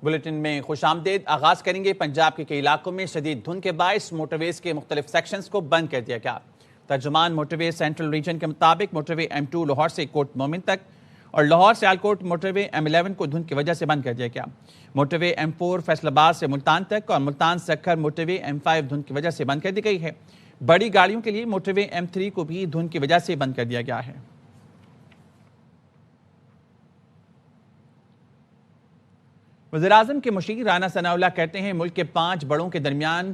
Bulletin میں خوش آمدید آغاز کریں گے۔ پنجاب کے کئی علاقوں میں شدید دھند کے باعث موٹر ویز کے مختلف سیکشنز کو بند کر دیا گیا۔ ترجمان موٹر وے سینٹرل ریجن کے مطابق موٹر وے M2 لاہور سے کوٹ مومن تک اور لاہور سے آلکوٹ موٹر وے M11 کو دھند کی وجہ سے بند کر دیا گیا۔ موٹر وے M4 فیصل آباد سے ملتان تک اور ملتان سے سکھر موٹر وے M5 دھند کی وجہ سے بند کر دی گئی ہے۔ بڑی گاڑیوں کے لیے موٹر وے M3 کو بھی دھند کی وجہ سے بند کر دیا گیا ہے۔ وزیراعظم کے مشیر رانا ثناءاللہ کہتے ہیں ملک کے 5 بڑوں کے درمیان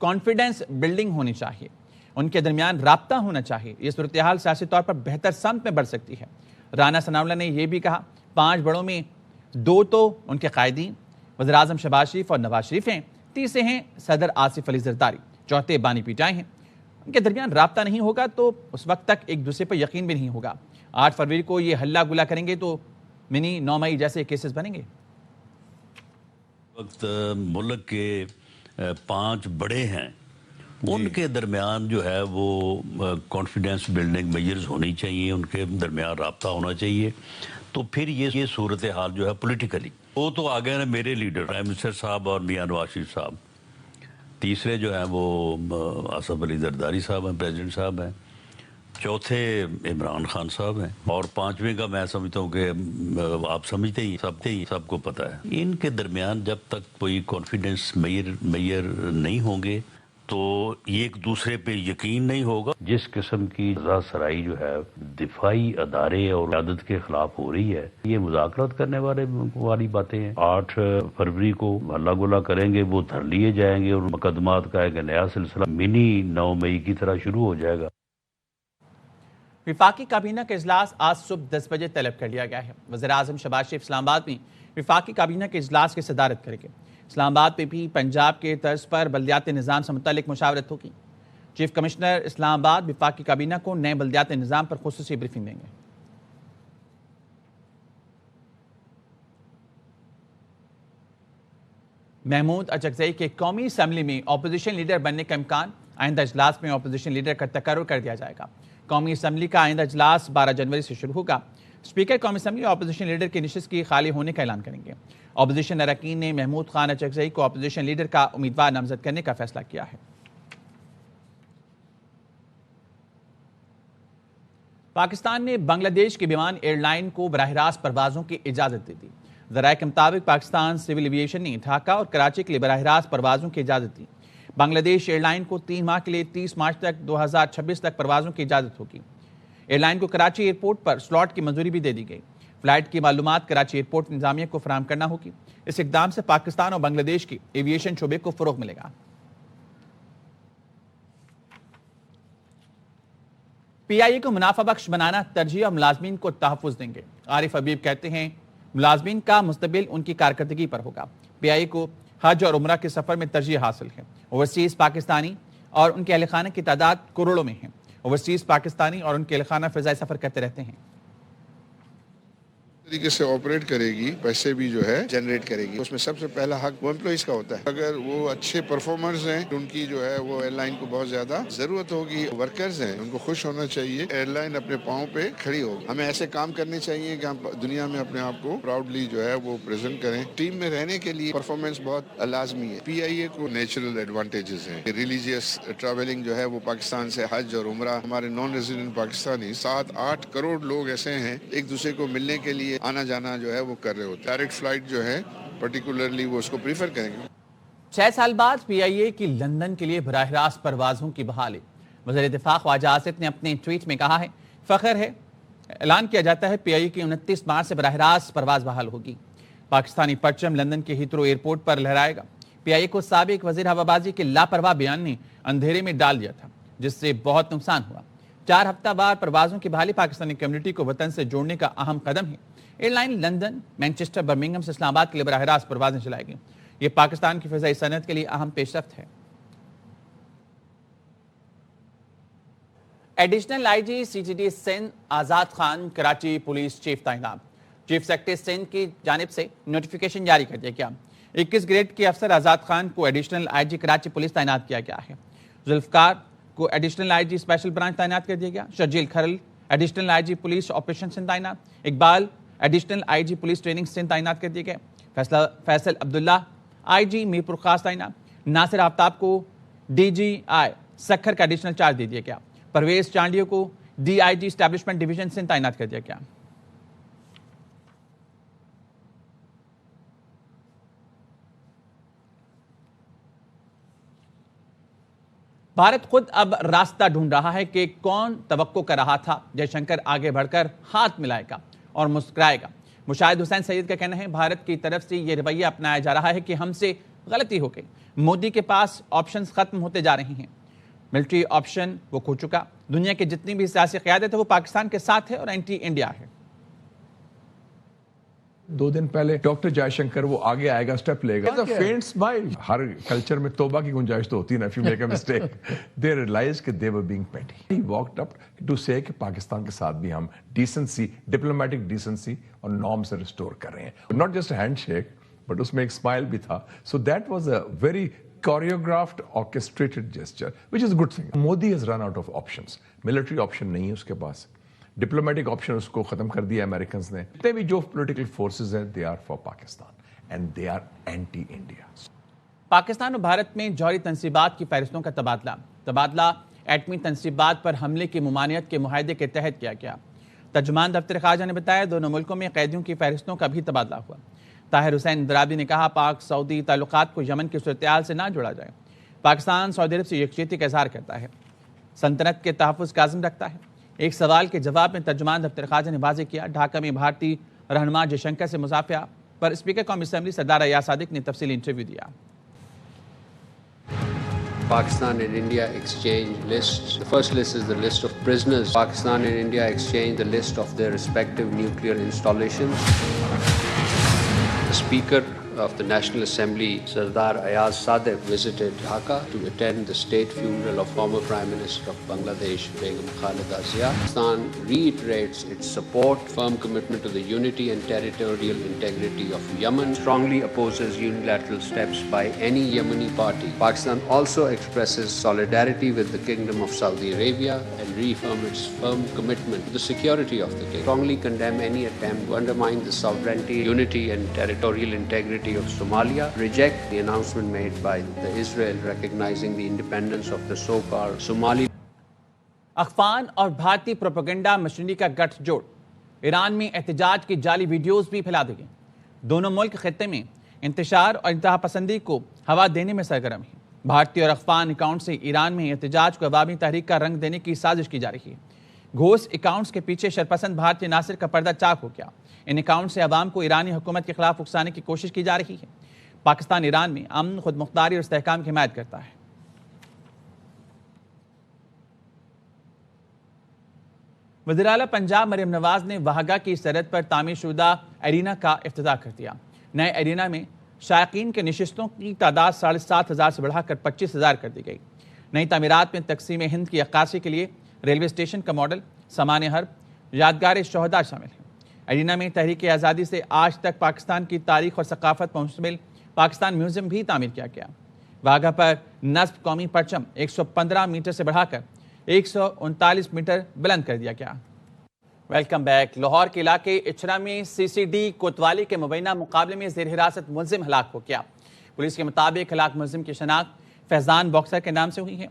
کانفیڈنس بلڈنگ ہونی چاہیے، ان کے درمیان رابطہ ہونا چاہیے۔ یہ صورتحال سیاسی طور پر بہتر سمت میں بڑھ سکتی ہے۔ رانا ثناءاللہ نے یہ بھی کہا 5 بڑوں میں 2 تو ان کے قائدین وزیراعظم شہباز شریف اور نواز شریف ہیں، تیسرے ہیں صدر آصف علی زرداری، چوتھے بانی پی ٹائی ہیں۔ ان کے درمیان رابطہ نہیں ہوگا تو اس وقت تک ایک دوسرے پر یقین بھی نہیں ہوگا۔ 8 فروری کو یہ ہلا گلا کریں گے تو منی 9 مئی جیسے کیسز بنیں گے۔ وقت ملک کے 5 بڑے ہیں، ان کے درمیان جو ہے وہ کانفیڈنس بلڈنگ میجرز ہونی چاہیے، ان کے درمیان رابطہ ہونا چاہیے، تو پھر یہ صورتحال جو ہے پولیٹیکلی وہ تو آگے ہیں میرے لیڈر پرائم منسٹر صاحب اور میاں نواز شریف صاحب، تیسرے جو ہیں وہ آصف علی زرداری صاحب ہیں، پریزیڈنٹ صاحب ہیں، چوتھے عمران خان صاحب ہیں، اور 5ویں کا میں سمجھتا ہوں کہ آپ سمجھتے ہی سب کو پتہ ہے۔ ان کے درمیان جب تک کوئی کانفیڈنس میئر نہیں ہوں گے تو یہ ایک دوسرے پہ یقین نہیں ہوگا۔ جس قسم کی رضا سرائی جو ہے دفاعی ادارے اور قیادت کے خلاف ہو رہی ہے، یہ مذاکرات کرنے والی باتیں ہیں۔ 8 فروری کو ہلا گلا کریں گے، وہ دھر لیے جائیں گے اور مقدمات کا ایک نیا سلسلہ منی 9 مئی کی طرح شروع ہو جائے گا۔ وفاقی کابینہ کا اجلاس آج صبح 10 بجے طلب کر لیا گیا ہے۔ وزیراعظم شہباز شریف اسلام آباد میں وفاقی کابینہ کے اجلاس کی صدارت کریں گے۔ اسلام آباد میں بھی پنجاب کے طرز پر بلدیاتی نظام سے متعلق مشاورت ہوگی۔ چیف کمشنر اسلام آباد وفاقی کابینہ کو نئے بلدیاتی نظام پر خصوصی بریفنگ دیں گے۔ محمود اچکزئی کے قومی اسمبلی میں اپوزیشن لیڈر بننے کا امکان، آئندہ اجلاس میں اپوزیشن لیڈر کا تقرر کر دیا جائے گا۔ قومی اسمبلی کا آئندہ اجلاس 12 جنوری سے شروع ہوگا۔ اسپیکر قومی اسمبلی اپوزیشن لیڈر کی نشست کی خالی ہونے کا اعلان کریں گے۔ اپوزیشن اراکین نے محمود خان اچکزئی کو اپوزیشن لیڈر کا امیدوار نامزد کرنے کا فیصلہ کیا ہے۔ پاکستان نے بنگلہ دیش کی بیمان ایئر لائن کو براہ راست پروازوں کی اجازت دے دی۔ ذرائع کے مطابق پاکستان سول ایویشن نے ڈھاکہ اور کراچی کے لیے براہ راست پروازوں کی اجازت دی۔ بنگلہ دیش ایئر لائن کو 3 ماہ کے لیے 30 مارچ تک 2026 تک پروازوں کی اجازت ہوگی۔ ایئر لائن کو کراچی ایئرپورٹ پر سلاٹ کی منظوری بھی دے دی گئی۔ فلائٹ کی معلومات کراچی ایئرپورٹ انتظامیہ کو فراہم کرنا ہوگی۔ اس اقدام سے پاکستان اور بنگلہ دیش کی ایویشن شعبے کو فروغ ملے گا۔ PIA کو منافع بخش بنانا ترجیح اور ملازمین کو تحفظ دیں گے۔ عارف حبیب کہتے ہیں ملازمین کا مستقبل ان کی کارکردگی پر ہوگا۔ PIA کو حج اور عمرہ کے سفر میں ترجیح حاصل ہے۔ اوورسیز پاکستانی اور ان کے اہل خانہ کی تعداد کروڑوں میں ہے۔ اوورسیز پاکستانی اور ان کے اہل خانہ فضائی سفر کرتے رہتے ہیں۔ طریقے سے آپریٹ کرے گی، پیسے بھی جو ہے جنریٹ کرے گی، اس میں سب سے پہلا حق وہ امپلائیز کا ہوتا ہے۔ اگر وہ اچھے پرفارمرز ہیں ان کی جو ہے وہ ایئر لائن کو بہت زیادہ ضرورت ہوگی۔ ورکرز ہیں ان کو خوش ہونا چاہیے، ایئر لائن اپنے پاؤں پہ کھڑی ہوگی۔ ہمیں ایسے کام کرنے چاہیے کہ ہم دنیا میں اپنے آپ کو پراؤڈلی جو ہے وہ پریزنٹ کریں۔ ٹیم میں رہنے کے لیے پرفارمنس بہت لازمی ہے۔ PIA کو نیچرل ایڈوانٹیجز ہیں۔ ریلیجیس ٹریولنگ جو ہے وہ پاکستان سے حج اور عمرہ، ہمارے نان ریزیڈنٹ پاکستانی 7-8 کروڑ لوگ ایسے ہیں ایک دوسرے کو ملنے کے لیے آنا جانا جو ہے وہ کر رہے ہوتے ہیں۔ ڈائریکٹ فلائٹ جو ہے پرٹیکولرلی وہ اس کو پریفر کریں گے۔ 6 سال بعد PIA کی لندن کے لیے براہ راست پروازوں کی بحالی۔ وزیر دفاع خواجہ آصف نے اپنے ٹویٹ میں کہا ہے فخر ہے، اعلان کیا جاتا ہے PIA کی 29 مارچ سے براہ راست پرواز بحال ہوگی۔ پاکستانی پرچم لندن کے ہیتھرو ایئرپورٹ پر لہرائے گا۔ PIA کو سابق وزیر ہوابازی کے لاپرواہ بیان نے اندھیرے میں ڈال دیا تھا، جس سے بہت نقصان ہوا۔ 4 ہفتہ بعد پروازوں کی بحالی پاکستانی کمیونٹی کو وطن سے جوڑنے کا اہم قدم ہے۔ Airline London, Manchester, Birmingham سے اسلام آباد کے لیے براہ راست پروازیں چلائے گی۔ یہ پاکستان کی فضائی صنعت کے لیے اہم پیش رفت ہے۔ ایڈیشنل IG CGD سندھ آزاد خان کراچی پولیس چیف تعینات۔ چیف سیکرٹری سندھ کی جانب سے نوٹیفیکیشن جاری کر دیا گیا۔ 21 گریڈ کے افسر آزاد خان کو ایڈیشنل IG کراچی پولیس تعینات کیا گیا ہے۔ ذوالفقار کو ایڈیشنل IG اسپیشل برانچ تعینات کر دیا گیا۔ Sharjeel Kharal additional IG police operation Sindh تعینات۔ Iqbal additional IG police training Sindh تعینات کر دیے گئے۔ فیصل عبداللہ IG میرپور خاص تعینات، ناصر آفتاب کو DGI سکھر کا ایڈیشنل چارج دے دیا گیا، پرویز چانڈیو کو DIG اسٹیبلشمنٹ ڈویژن سے تعینات کر دیا گیا۔ بھارت خود اب راستہ ڈھونڈ رہا ہے کہ کون توقع کر رہا تھا جے شنکر آگے بڑھ کر ہاتھ ملائے گا اور مسکرائے گا۔ مشاہد حسین سید کا کہنا ہے بھارت کی طرف سے یہ رویہ اپنایا جا رہا ہے کہ ہم سے غلطی ہو گئی، مودی کے پاس آپشنز ختم ہوتے جا رہے ہیں، ملٹری آپشن وہ کھو چکا، دنیا کی جتنی بھی سیاسی قیادت ہے وہ پاکستان کے ساتھ ہے اور اینٹی انڈیا ہے۔ 2 دن پہلے ڈاکٹر جے شنکر وہ آگے آئے گا، سٹیپ لے گا، فینٹ اسمائل۔ ہر کلچر میں توبہ کی گنجائش تو ہوتی ہے نا، if you make a mistake they realized کہ they were being petty. He walked up to say کہ پاکستان کے ساتھ بھی ہم ڈیسنسی، ڈپلومیٹک ڈیسنسی اور نارم سے ریسٹور کر رہے ہیں، not just a handshake but اس میں ایک اسمائل بھی تھا۔ So that was a very choreographed, orchestrated gesture, which is a good thing. Modi has run out of options. Military option نہیں ہے اس کے پاس، ڈپلومیٹک آپشن اس کو ختم کر دیا امریکنز نے۔ جتنے بھی جو پولیٹیکل فورسز ہیں they are for Pakistan and they are anti India. Pakistan اور بھارت میں جوہری تنصیبات کی فہرستوں کا تبادلہ ایٹمی تنصیبات پر حملے کی ممانعت کے معاہدے کے تحت کیا گیا۔ ترجمان دفتر خارجہ نے بتایا دونوں ملکوں میں قیدیوں کی فہرستوں کا بھی تبادلہ ہوا۔ طاہر حسین درابی نے کہا پاک سعودی تعلقات کو یمن کی صورتحال سے نہ جوڑا جائے۔ پاکستان سعودی عرب سے یکجہتی کا اظہار کرتا ہے، سلطنت کے تحفظ کا عزم رکھتا ہے۔ ایک سوال کے جواب میں ترجمان دفتر خارجہ نے واضح کیا ڈھاکہ میں بھارتی رہنما جے شنکر سے مصافحہ پر اسپیکر قومی اسمبلی سردار ایاز صادق نے تفصیلی انٹرویو دیا۔ Pakistan and India exchange lists. The first list is the list of prisoners. Pakistan and India exchange the list of their respective nuclear installations. The Speaker of the National Assembly, Sardar Ayaz Sadiq, visited Dhaka to attend the state funeral of former Prime Minister of Bangladesh, Begum Khaleda Zia. Pakistan reiterates its support, firm commitment to the unity and territorial integrity of Yemen, strongly opposes unilateral steps by any Yemeni party. Pakistan also expresses solidarity with the Kingdom of Saudi Arabia and reaffirms its firm commitment to the security of the kingdom. Strongly condemn any attempt to undermine the sovereignty, unity and territorial integrity of Somalia. Reject the announcement made by the Israel recognizing the independence of the so-called Somali. Afghan اور بھارتی propaganda machinery کا گٹھ جوڑ، ایران میں احتجاج کی جعلی videos بھی پھیلا دی گئیں۔ دونوں ملک خطے میں انتشار اور انتہا پسندی کو ہوا دینے میں سرگرم ہیں۔ بھارتی اور افغان اکاؤنٹ سے ایران میں احتجاج کو عوامی تحریک کا رنگ دینے کی سازش کی جا رہی ہے۔ گھوس اکاؤنٹس کے پیچھے شرپسند بھارتی عناصر کا پردہ چاک ہو گیا۔ ان اکاؤنٹ سے عوام کو ایرانی حکومت کے خلاف اکسانے کی کوشش کی جا رہی ہے۔ پاکستان ایران میں امن، خود مختاری اور استحکام کی حمایت کرتا ہے۔ وزیر اعلیٰ پنجاب مریم نواز نے وہاگا کی سرحد پر تعمیر شدہ ایرینا کا افتتاح کر دیا۔ نئے ایرینا میں شائقین کے نشستوں کی تعداد 7,500 سے بڑھا کر 25,000 کر دی گئی۔ نئی تعمیرات میں تقسیم ہند کی عکاسی کے لیے ریلوے اسٹیشن کا ماڈل، سامان حرب، یادگار شہداء شامل ہیں۔ ایرینا میں تحریک آزادی سے آج تک پاکستان کی تاریخ اور ثقافت پر مشتمل پاکستان میوزیم بھی تعمیر کیا گیا۔ واہگہ پر نصب قومی پرچم 115 میٹر سے بڑھا کر 139 میٹر بلند کر دیا گیا۔ Welcome back. لاہور کے علاقے اچھرا میں CCD کوتوالی کے مبینہ مقابلے میں زیر حراست ملزم ہلاک ہو گیا۔ پولیس کے مطابق ہلاک ملزم کی شناخت فیضان باکسر کے نام سے ہوئی ہے۔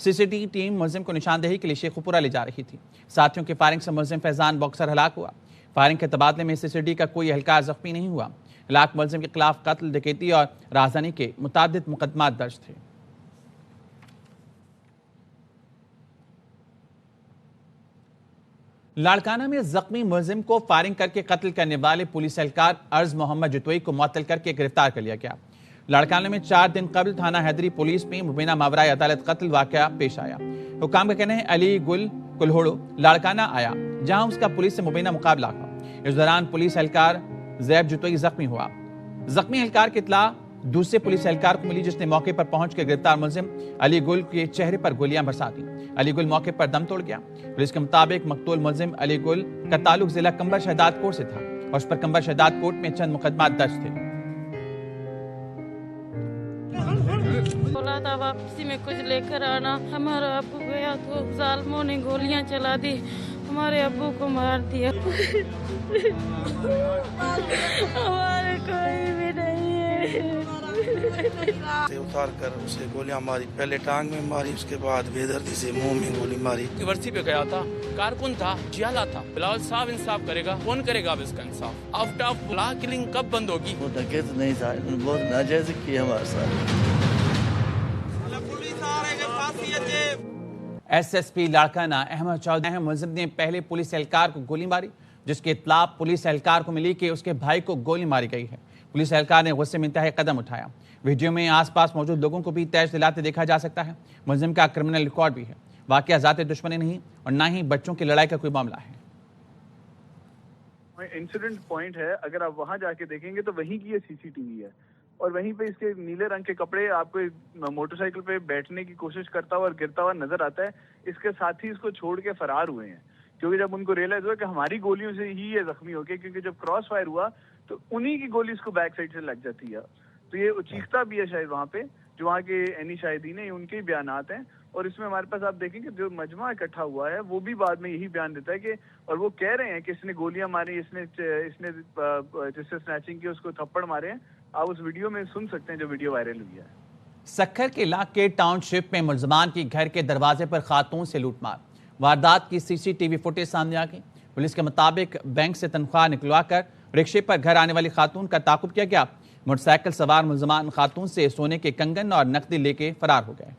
CCD ٹیم ملزم کو نشاندہی کے لیے شیخو پورہ لے جا رہی تھی۔ ساتھیوں کی فائرنگ سے ملزم فیضان باکسر ہلاک ہوا۔ فائرنگ کے تبادلے میں CCD کا کوئی اہلکار زخمی نہیں ہوا۔ ہلاک ملزم کے خلاف قتل، ڈکیتی اور رازدانی کے متعدد مقدمات درج تھے۔ لاڑکانہ میں زخمی ملزم کو فائرنگ کر کے قتل کرنے والے پولیس اہلکار ارز محمد جتوئی کو معطل کر کے گرفتار کر لیا گیا۔ لاڑکانہ میں 4 دن قبل تھانہ حیدری پولیس میں مبینہ ماورائے عدالت قتل واقعہ پیش آیا۔ حکام کا کہنا ہے علی گل کلہوڑو لاڑکانہ آیا جہاں اس کا پولیس سے مبینہ مقابلہ ہوا۔ اس دوران پولیس اہلکار زیب جتوئی زخمی ہوا۔ زخمی اہلکار کی اطلاع دوسرے پولیس اہلکار کو ملی جس نے موقع پر پہنچ کے گرفتار ملزم علی گل کے چہرے پر گولیاں برسا دیں۔ علی گل موقع پر دم توڑ گیا۔ پولیس کے مطابق مقتول ملزم علی گل کا تعلق ضلع کمبر شہداد کوٹ سے تھا اور اس پر کمبر شہداد کوٹ میں چند مقدمات درج تھے۔ بولا تھا واپسی میں کچھ لے کر آنا، ہمارا ابو گیا تو ظالموں نے گولیاں چلا دی، ہمارے ابو کو مار دیا۔ ہمارے کوئی بھی से उतार कर उसे गोलियां मारी, पहले टांग में मारी, उसके बाद बेदर्दी से मुंह में गोली मारी। वर्सी पे गया था, कारकुन था, जियाला था। बिलावल साहब इंसाफ करेगा, कौन करेगा अब इसका इंसाफ? आफ्टर ऑफ ब्लॉक किलिंग कब बंद होगी? वो डकैत नहीं था, बहुत नाजायज किया हमारे साथ। एसएसपी लाड़काना अहमद चौधरी मुलजिम ने पहले पुलिस एहलकार को गोली मारी, जिसकी इत्तला पुलिस एहलकार को मिली कि उसके भाई को गोली मारी गई है। पुलिस एहलकार ने गुस्से में इंतहाई कदम उठाया। वीडियो में आसपास मौजूद लोगों को भी तैश दिलाते देखा जा सकता है। मुलजिम का क्रिमिनल रिकॉर्ड भी है। वाकया ज़ाती दुश्मनी नहीं और ना ही बच्चों की लड़ाई का कोई मामला है। इंसिडेंट पॉइंट है, अगर आप वहां जाके देखेंगे तो वहीं की ये सीसीटीवी है और वहीं पे इसके नीले रंग के कपड़े आपको मोटरसाइकिल पे बैठने की कोशिश करता हुआ और गिरता हुआ नजर आता है। इसके साथ ही इसको छोड़ के फरार हुए हैं, क्योंकि जब उनको रियलाइज हुआ कि हमारी गोलियों से ही ये जख्मी हो गए, क्योंकि जब क्रॉस फायर हुआ तो उन्हीं की गोली इसको बैक साइड से लग जाती है। तो ये चीखता भी है शायद वहाँ पे, जो वहाँ के एनी शाहिदीन है, उनके ही बयानात हैं। और इसमें हमारे पास आप देखेंगे जो मजमा इकट्ठा हुआ है वो भी बाद में यही बयान देता है कि, और वो कह रहे हैं कि इसने गोलियां मारी, इसने जिससे स्नैचिंग की उसको थप्पड़ मारे हैं। आप उस वीडियो में सुन सकते हैं जो वीडियो वायरल हुई है। सक्खर के इलाके टाउनशिप में मुलजमान की घर के दरवाजे पर खातून से लूटमार। वारदात की सीसीटीवी फुटेज सामने आ गई। पुलिस के मुताबिक बैंक से तनख्वाह निकलवा कर रिक्शे पर घर आने वाली खातून का ताकुब किया गया। मोटरसाइकिल सवार मुलजमान खातून से सोने के कंगन और नकदी लेके फरार हो गए।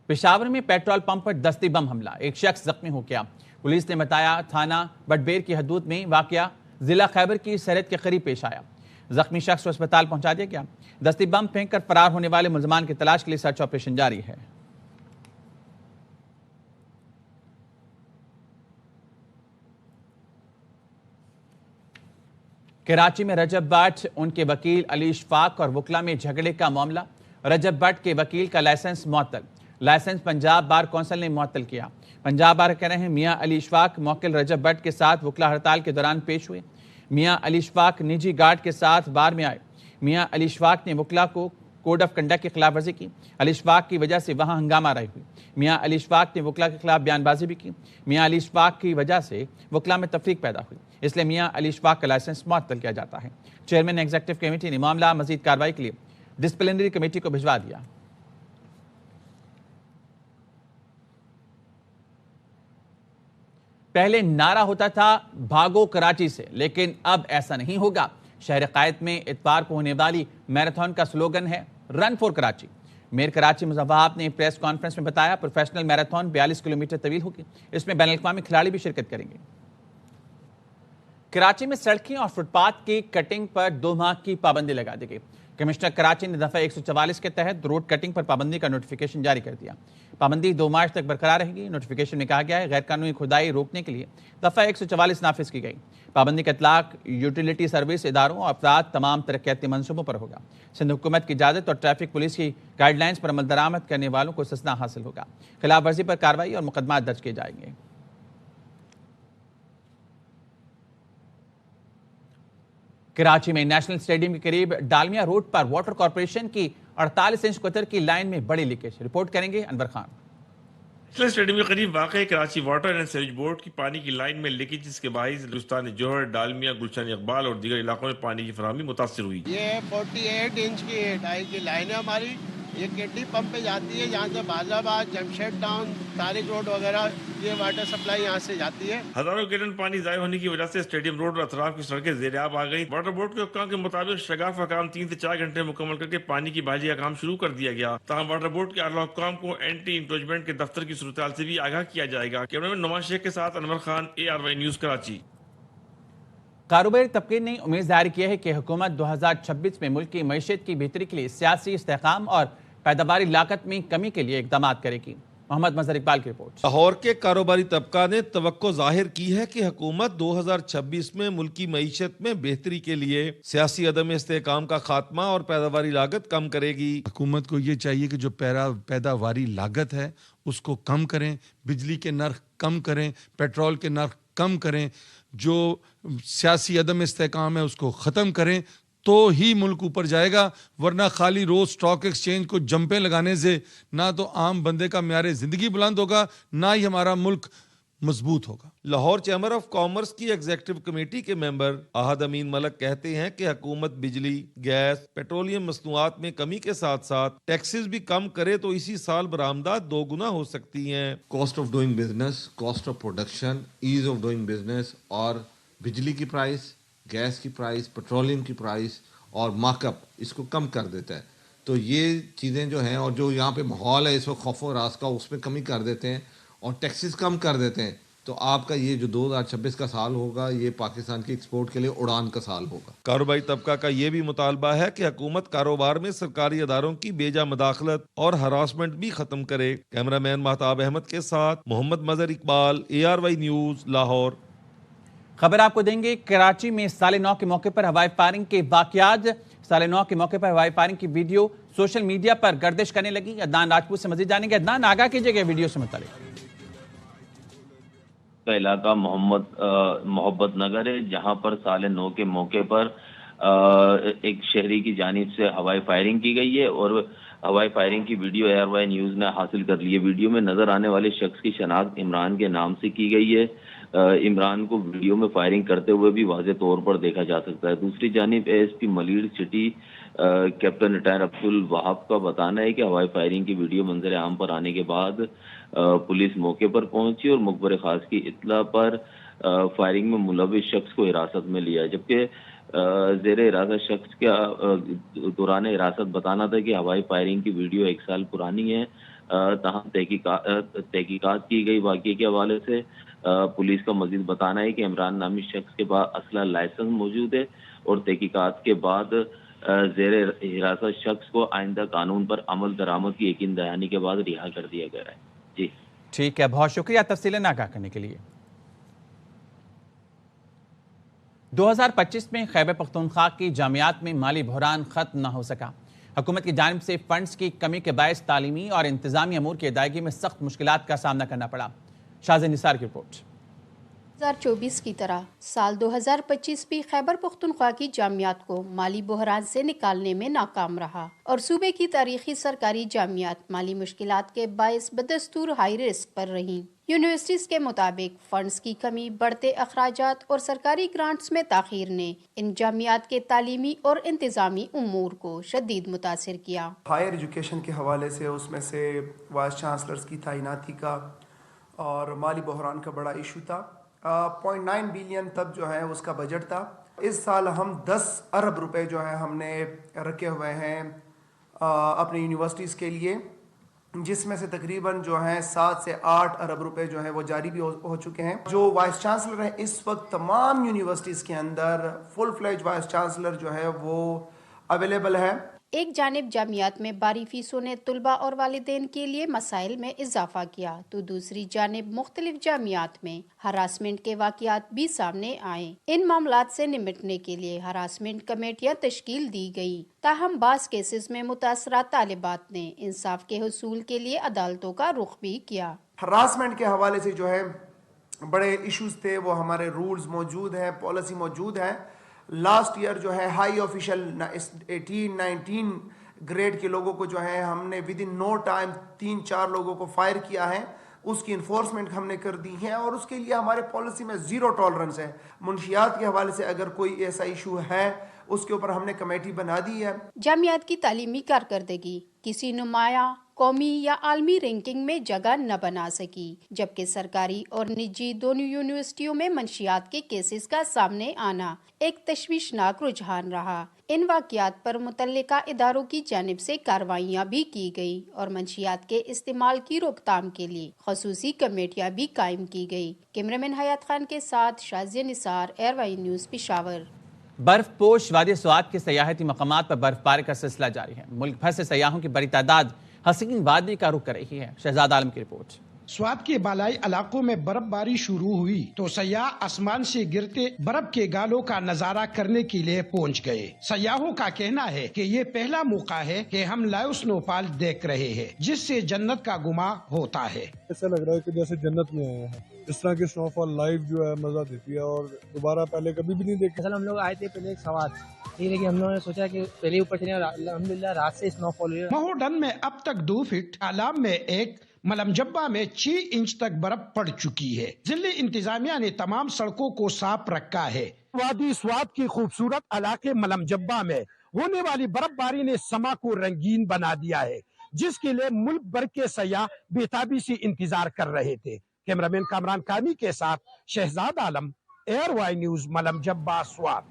पेशावर में पेट्रोल पंप पर दस्ती बम हमला, एक शख्स जख्मी हो गया। पुलिस ने बताया थाना बटबेर की हदूद में वाकया जिला खैबर की सरहद के करीब पेश आया। जख्मी शख्स को अस्पताल पहुंचा दिया गया। दस्ती बम फेंक कर फरार होने वाले मुलजमान की तलाश के लिए सर्च ऑपरेशन जारी है। कराची में रजब भट्ट, उनके वकील अली इशफाक और वकला में झगड़े का मामला। रजब भट्ट के वकील का लाइसेंस मुअत्तल। लाइसेंस पंजाब बार कौंसिल ने मुअत्तल किया। पंजाब बार कह रहे हैं मियां अली इशफाक मौकिल रजब भट्ट के साथ वकला हड़ताल के दौरान पेश हुए। मियां अली इशफाक निजी गार्ड के साथ बार में आए। मियां अली इशफाक ने वकला को कोड ऑफ कंडक्ट की खिलाफ वर्जी की। अली इशफाक की वजह से वहां हंगामा रही हुई। मियां अली इशफाक ने वकला के खिलाफ बयानबाजी भी की। मियां अली इशफाक की वजह से वकला में तफरीक पैदा हुई, इसलिए मियां अली इशफाक का लाइसेंस मुअत्तल किया जाता है। चेयरमैन एग्जीक्यूटिव कमेटी ने मामला मजीद कार्रवाई के लिए डिसिप्लिनरी कमेटी को भिजवा दिया। पहले नारा होता था भागो कराची से, लेकिन अब ऐसा नहीं होगा। शहर कायद में इतवार को होने वाली मैराथन का स्लोगन है run for Karachi. Mayor Karachi Muzaffar ने प्रेस कॉन्फ्रेंस में बताया प्रोफेशनल मैराथन 42 किलोमीटर तवील होगी। इसमें बैनुल-अक़वामी खिलाड़ी भी शिरकत करेंगे। कराची में सड़कें और फुटपाथ की कटिंग पर 2 माह की पाबंदी लगा दी गई। कमिश्नर कराची ने दफ़ा 144 के तहत रोड कटिंग पर पाबंदी का नोटिफिकेशन जारी कर दिया। पाबंदी 2 मार्च तक बरकरार रहेगी। नोटिफिकेशन में कहा गया है गैर कानूनी खुदाई रोकने के लिए दफ़ा 144 नाफिज की गई। पाबंदी का इतलाक यूटिलिटी सर्विस इदारों और अफराद तमाम तरक्याती मनसूबों पर होगा। सिंध हुकूमत की इजाज़त और ट्रैफिक पुलिस की गाइडलाइंस पर अमल दरामद करने वालों को इस्तिस्ना हासिल होगा। खिलाफ वर्जी पर कार्रवाई और मुकदमा दर्ज किए जाएंगे। कराची में नेशनल स्टेडियम के करीब डालमिया रोड पर वाटर कॉर्पोरेशन की 48 इंच कतर की लाइन में बड़ी लीकेज। रिपोर्ट करेंगे अनवर खान। नेशनल स्टेडियम के करीब वाक़ Karachi water and sewage board की पानी की लाइन में लीकेज, जिसके बाइस गुलिस्तान जोहर, डालमिया, गुलशन इकबाल और दीगर इलाकों में पानी की फराहमी मुतासिर हुई। ये 48 इंच की डाई की लाइन है हमारी। ये केटी पंप पे जाती है, यहाँ से बाजाबाद, जमशेद टाउन, तारिक रोड वगैरह ये वाटर सप्लाई यहाँ से जाती है। हजारों गैलन पानी ज़ाया होने की वजह से स्टेडियम रोड और अतराफ की सड़कें ज़ेर-ए-आब आ गई। वाटर बोर्ड के हुक्काम के मुताबिक शगाफ का काम 3 से 4 घंटे मुकम्मल करके पानी की बहाली का काम शुरू कर दिया गया। ताहम वाटर बोर्ड के आला हुक्काम को एंटी इंक्रोचमेंट के दफ्तर की सूरत से भी आगाह किया जाएगा। कैमरामैन नुमान शेख के साथ अनवर खान, ARY न्यूज़ कराची। कारोबारी तबके ने उम्मीद जाहिर की है कि हुकूमत 2026 में मुल्क की मईशत की बेहतरी के लिए सियासी इस्तेहकाम और पैदावारी लागत में कमी के लिए इक़दाम करेगी। मोहम्मद मजहर इकबाल की रिपोर्ट। लाहौर के कारोबारी तबका ने तवक्को जाहिर की है कि हुकूमत 2026 में मुल्की मईशत में बेहतरी के लिए सियासी अदम इस्तेहकाम का खात्मा और पैदावारी लागत कम करेगी। हुकूमत को ये चाहिए कि जो पैदावारी लागत है उसको कम करें, बिजली के नर्ख कम करें, पेट्रोल के नर्ख कम करें, जो सियासी अदम इस्तेहकाम है उसको ख़त्म करें, तो ही मुल्क ऊपर जाएगा। वरना खाली रोज स्टॉक एक्सचेंज को जंपे लगाने से ना तो आम बंदे का म्यारे ज़िंदगी बुलंद होगा, ना ही हमारा मुल्क मजबूत होगा। लाहौर चैम्बर ऑफ कॉमर्स की एग्जीक्यूटिव कमेटी के मेंबर अहद अमीन मलक कहते हैं कि हुकूमत बिजली, गैस, पेट्रोलियम मसनूआत में कमी के साथ साथ टैक्सेस भी कम करे तो इसी साल बरामदात 2 गुना हो सकती हैं। Cost of doing business, cost of production, ease of doing business और बिजली की प्राइस, गैस की प्राइस, पेट्रोलियम की प्राइस और मार्कअप इसको कम कर देता है। तो ये चीज़ें जो हैं और जो यहाँ पे माहौल है इस वक्त खौफ और रास का, उसमें कमी कर देते हैं और टैक्सेस कम कर देते हैं, तो आपका ये जो 2026 का साल होगा ये पाकिस्तान की एक्सपोर्ट के लिए उड़ान का साल होगा। कारोबारी तबका का ये भी मुतालबा है कि हुकूमत कारोबार में सरकारी अदारों की बेजा मदाखलत और हरासमेंट भी खत्म करे। कैमरामैन महताब अहमद के साथ मोहम्मद मजहर इकबाल, ARY न्यूज, लाहौर। खबर आपको देंगे, कराची में साले 9 के मौके पर हवाई फायरिंग के वाकयात। साले 9 के मौके पर हवाई फायरिंग की वीडियो सोशल मीडिया पर गर्दिश करने लगी। अदनान राजपूत से मजीद जानेंगे। अदनान, आगाह कीजिएगा वीडियो से मुतालिक। का इलाका मोहब्बत नगर है, जहां पर साले 9 के मौके पर एक शहरी की जानिब से हवाई फायरिंग की गई है और हवाई फायरिंग की वीडियो ARY न्यूज ने हासिल कर ली है। वीडियो में नजर आने वाले शख्स की शनाख्त इमरान के नाम से की गई है। इमरान को वीडियो में फायरिंग करते हुए भी वाज़ेह तौर पर देखा जा सकता है। दूसरी जानिब ASP Malir city captain retire Abdul Wahab का बताना है कि हवाई फायरिंग की वीडियो मंजर आम पर आने के बाद पुलिस मौके पर पहुंची और मुखबर खास की इत्तला पर फायरिंग में मुलविस शख्स को हिरासत में लिया, जबकि जेर हिरासत शख्स का दौरान हिरासत बताना था कि हवाई फायरिंग की वीडियो 1 साल पुरानी है। तहम तहकीकात की गई वाक़ये के हवाले से पुलिस का मजीद बताना है कि इमरान नामी शख्स के पास असला लाइसेंस मौजूद है और तहकीकात के बाद जेर हिरासत शख्स को आइंदा कानून पर अमल दरामद की यकीन दहानी के बाद रिहा कर दिया गया है। जी ठीक है, बहुत शुक्रिया तफसीलें आगाह करने के लिए। 2025 में खैबर पख्तूनख्वा की जामियात में माली बहरान खत्म न हो सका। हुकूमत की जानिब से फंड्स की कमी के बायस तालीमी और इंतजामी अमूर की अदायगी में सख्त मुश्किलात का सामना करना पड़ा। शाज़ निसार की रिपोर्ट। 2024 की तरह साल 2025 भी खैबर पख्तूनख्वा की जामियात को माली बहरान से निकालने में नाकाम रहा और सूबे की तारीखी सरकारी जामियात माली मुश्किलात के बायस बदस्तूर हाई रिस्क पर रहीं। यूनिवर्सिटीज के मुताबिक फंड्स की कमी, बढ़ते अखराजात और सरकारी ग्रांट्स में ताखीर ने इन जामियात के तालीमी और इंतजामी उमूर को शदीद मुतासिर किया। हायर एजुकेशन के हवाले से उसमें से वाइस चांसलर्स की तैनाती का और माली बहरान का बड़ा इशू था। 0.9 बिलियन तब जो है उसका बजट था। इस साल हम 10 अरब रुपए जो है हमने रखे हुए हैं अपनी यूनिवर्सिटीज़ के लिए, जिसमें से तकरीबन जो है 7 से 8 अरब रुपए जो है वो जारी भी हो चुके हैं। जो वाइस चांसलर है इस वक्त तमाम यूनिवर्सिटीज़ के अंदर फुल फ्लेज वाइस चांसलर जो है वो अवेलेबल है। एक जानिब जामियात में बारी फीसों ने तुलबा और वालिदैन के लिए मसाइल में इजाफा किया तो दूसरी जानिब मुख्तलिफ जामियात में हरासमेंट के वाक़यात भी सामने आए। इन मामलात से निपटने के लिए हरासमेंट कमेटियां तश्कील दी गई। ताहम बास केसेस में मुतासरा तालिबात ने इंसाफ के हुसूल के लिए अदालतों का रुख भी किया। हरासमेंट के हवाले से जो है बड़े इश्यूज थे, वो हमारे रूल्स मौजूद हैं, पॉलिसी मौजूद है। लास्ट ईयर जो है हाई ऑफिशियल 18-19 ग्रेड के लोगों को जो है हमने विद इन नो टाइम 3-4 लोगों को फायर किया है। उसकी इन्फोर्समेंट हमने कर दी है और उसके लिए हमारे पॉलिसी में 0 टॉलरेंस है। मुंशियात के हवाले से अगर कोई ऐसा इशू है उसके ऊपर हमने कमेटी बना दी है। जामियात की तालीमी कारकर्दगी किसी नुमाया कौमी या आलमी रैंकिंग में जगह न बना सकी, जबकि सरकारी और निजी दोनों यूनिवर्सिटियों में मंशियात के केसेस का सामने आना एक तशवीशनाक रुझान रहा। इन वाक़यात पर मुतल्लिका इदारों की जानिब से कार्रवाइयाँ भी की गई और मंशियात के इस्तेमाल की रोकथाम के लिए खसूसी कमेटियाँ भी कायम की गई। कैमरामैन हयात खान के साथ शाज़िया निसार, ARY न्यूज़, पेशावर। बर्फपोश वादी स्वात के सयाहती मकामात पर बर्फबारी का सिलसिला जारी है। मुल्क भर से सयाहों की बड़ी तादाद हसीन वादी का रुख कर रही है। शहजाद आलम की रिपोर्ट। स्वात के बालाई इलाकों में बर्फबारी शुरू हुई तो सयाह आसमान से गिरते बर्फ के गालों का नजारा करने के लिए पहुंच गए। सयाहों का कहना है कि ये पहला मौका है कि हम लाइव स्नोफॉल देख रहे हैं, जिससे जन्नत का गुमा होता है। ऐसा लग रहा है कि जैसे जन्नत में आए हैं। इस तरह की स्नोफॉल लाइव जो है मजा देती है और दोबारा पहले कभी भी नहीं देखी। असल हम लोग आए थे पहले एक सवाल, लेकिन हम लोगों ने सोचा कि पहले ऊपर चले, अल्हम्दुलिल्लाह रात से स्नोफॉल हुई। महोडन में अब तक 2 फीट, आलाम में 1, मलम जब्बा में 6 इंच तक बर्फ पड़ चुकी है। जिले इंतजामिया ने तमाम सड़कों को साफ रखा है। वादी स्वात की खूबसूरत इलाके मलम जब्बा में होने वाली बर्फबारी ने समा को रंगीन बना दिया है, जिसके लिए मुल्क भर के सयाह बेताबी से इंतजार कर रहे थे। कैमरामैन कामरान कामी के साथ शहजाद आलम, एयरवाई न्यूज, मलम जब्बा स्वात।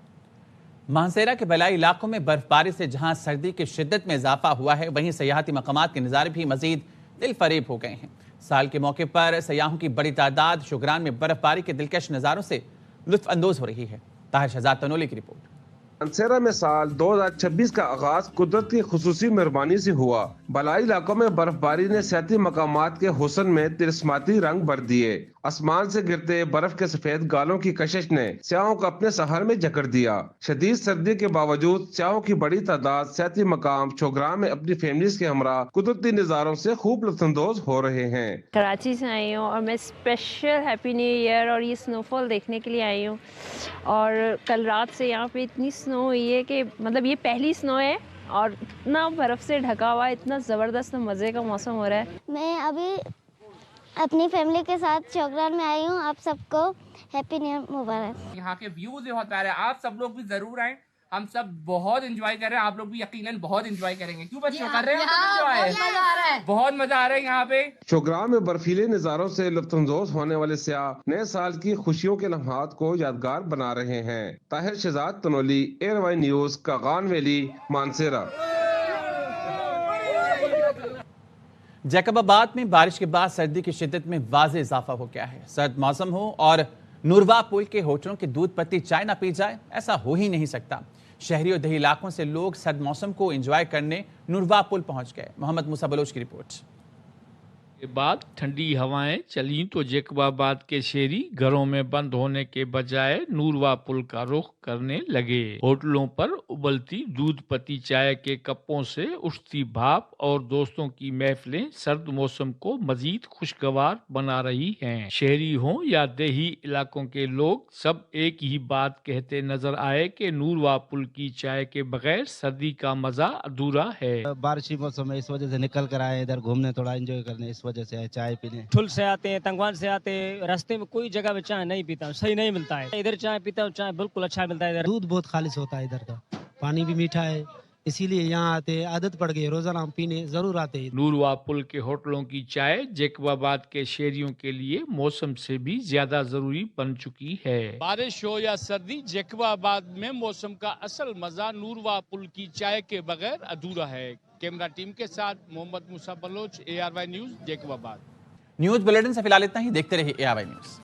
मानसेरा के बलाई इलाकों में बर्फबारी से जहां सर्दी की शिद्दत में इजाफा हुआ है, वहीं सयाहती मकामात के नज़ारे भी मजीद दिल फरेब हो गए हैं। साल के मौके पर सयाहों की बड़ी तादाद शुगरान में बर्फबारी के दिलकश नज़ारों से लुत्फ अंदोज हो रही है। ताहिर शहजाद तनोली की रिपोर्ट। मानसेरा में साल 2026 का आगाज कुदरत की खुसूसी मेहरबानी से हुआ। बलाई इलाकों में बर्फबारी ने सियाती मकामात के हुस्न में तिरस्माती रंग भर दिए। आसमान से गिरते बर्फ के सफेद गालों की कशिश ने स्याहों को अपने सहर में जकड़ दिया। शदीद सर्दी के बावजूद स्याहों की बड़ी तादाद सियाती मकाम छोगरा में अपनी फैमिलीज के हमरा कुदरती नज़ारों से खूब लुत्फानंदोज हो रहे हैं। कराची से आई हूँ और मैं स्पेशल हैप्पी न्यू ईयर और ये स्नोफॉल देखने के लिए आई हूँ। और कल रात से यहाँ पे इतनी स्नो हुई है कि मतलब ये पहली स्नो है और इतना बर्फ से ढका हुआ है, इतना ज़बरदस्त मज़े का मौसम हो रहा है। मैं अभी अपनी फैमिली के साथ चौगरान में आई हूँ। आप सबको हैप्पी न्यू ईयर मुबारक। यहाँ के व्यूज बहुत प्यारे हैं, आप सब लोग भी जरूर आए। हम सब बहुत एंजॉय कर रहे हैं, आप लोग भी यकीनन बहुत एंजॉय करेंगे। क्यों बच्चों कर रहे हैं? बहुत मजा आ रहा है यहाँ पे। छोगरा में बर्फीले नज़ारों से लुत्फानंदोज होने वाले स्याह नए साल की खुशियों के लम्हात को यादगार बना रहे हैं। Tahir Shahzad Tanoli, ARY news, Kaghan valley, Mansehra. Jacobabad में बारिश के बाद सर्दी की शिद्दत में वाज़े इजाफा हो गया है। सर्द मौसम हो और नूरवा पुल के होटलों की दूध पत्ती चाय ना पी जाए, ऐसा हो ही नहीं सकता। शहरी और देही इलाकों से लोग सर्द मौसम को एंजॉय करने नूरवा पुल पहुंच गए। मोहम्मद मूसा बलोच की रिपोर्ट। के बाद ठंडी हवाएं चली तो जैकबाबाद के शहरी घरों में बंद होने के बजाय नूरवा पुल का रुख करने लगे। होटलों पर उबलती दूध पत्ती चाय के कपों से उठती भाप और दोस्तों की महफिलें सर्द मौसम को मजीद खुशगवार बना रही हैं। शहरी हों या देही इलाकों के लोग सब एक ही बात कहते नजर आए कि नूरवा पुल की चाय के बगैर सर्दी का मजा अधूरा है। बारिशी मौसम है, इस वजह से निकल कर आए इधर घूमने, थोड़ा एंजॉय करने, इस वजह से चाय पीने। ठुल से आते हैं, तंगवान से आते हैं, रास्ते में कोई जगह में चाय नहीं पीता, सही नहीं मिलता है। इधर चाय पीता हूँ, चाय बिल्कुल अच्छा मिलता है। इधर दूध बहुत खालिश होता है, इधर का पानी भी मीठा है, इसीलिए यहाँ आते हैं। आदत पड़ गई, रोजाना हम पीने जरूर आते हैं। नूरवा पुल के होटलों की चाय जैकबाबाद के शहरियों के लिए मौसम से भी ज्यादा जरूरी बन चुकी है। बारिश हो या सर्दी, जैकबाबाद में मौसम का असल मजा नूरवा पुल की चाय के बगैर अधूरा है। कैमरा टीम के साथ Mohammad Musa Baloch, ARY news, Jacobabad. News bulletin से फिलहाल इतना ही। देखते रहिए ARY न्यूज।